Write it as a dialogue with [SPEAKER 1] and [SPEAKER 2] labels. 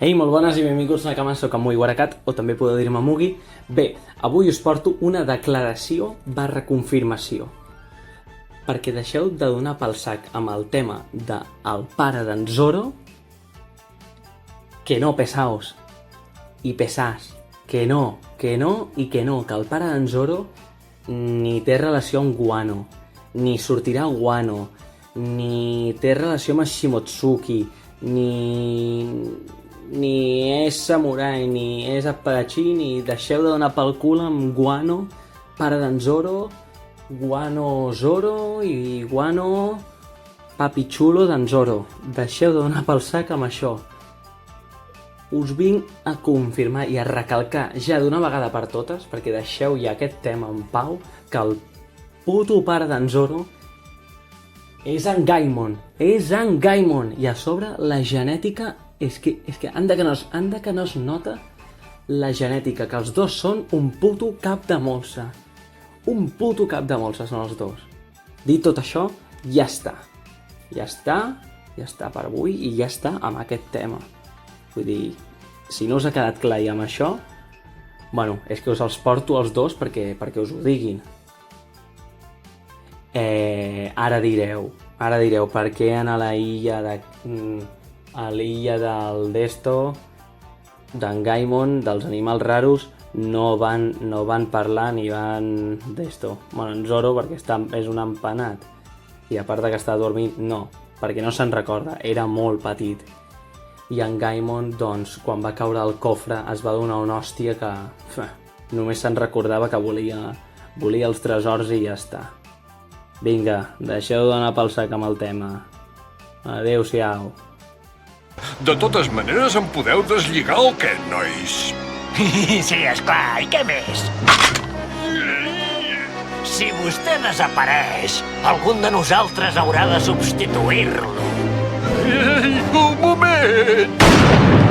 [SPEAKER 1] Ei, molt bones i benvinguts a la cama, soc en Mui Guaracat, o també podeu dir-me Mugi. Bé, avui us porto una declaració barra confirmació. Perquè deixeu de donar pel sac amb el tema de el pare d'en Zoro, que no, pesaos, i pesars, que no, que el pare d'en Zoro ni té relació amb Guano, ni sortirà Guano, ni té relació amb Shimotsuki, ni és samurai, ni és aparachi, ni deixeu de donar pel cul amb Guano, pare d'en Zoro, Guano Zoro i Guano papi xulo d'en Zoro. Deixeu de donar pel sac amb això. Us vinc a confirmar i a recalcar ja d'una vegada per totes, perquè deixeu ja aquest tema en pau, que el puto pare d'en Zoro és en Gaimon, i a sobre la genètica és que anda que no es nota la genètica, que els dos són un puto cap de molsa. Un puto cap de molsa són els dos. Dit tot això, ja està. Ja està per avui i ja està amb aquest tema. Vull dir, si no us ha quedat clar i amb això, bueno, és que us els porto els dos perquè us ho diguin. Ara direu per què a l'illa del Desto, d'en Gaimon, dels animals raros, no van parlar ni van d'esto. Bueno, en Zoro perquè és un empanat, i a part de que està dormint, no, perquè no se'n recorda, era molt petit. I en Gaimon, doncs, quan va caure al cofre, es va donar una hòstia que només se'n recordava que volia els tresors i ja està. Vinga, deixeu de donar pel sac amb el tema. Adéu-siau.
[SPEAKER 2] De totes maneres, em podeu deslligar o què, nois?
[SPEAKER 3] Sí, esclar, i què més? Si vostè desapareix, algun de nosaltres haurà de substituir-lo.
[SPEAKER 2] Ei, un moment!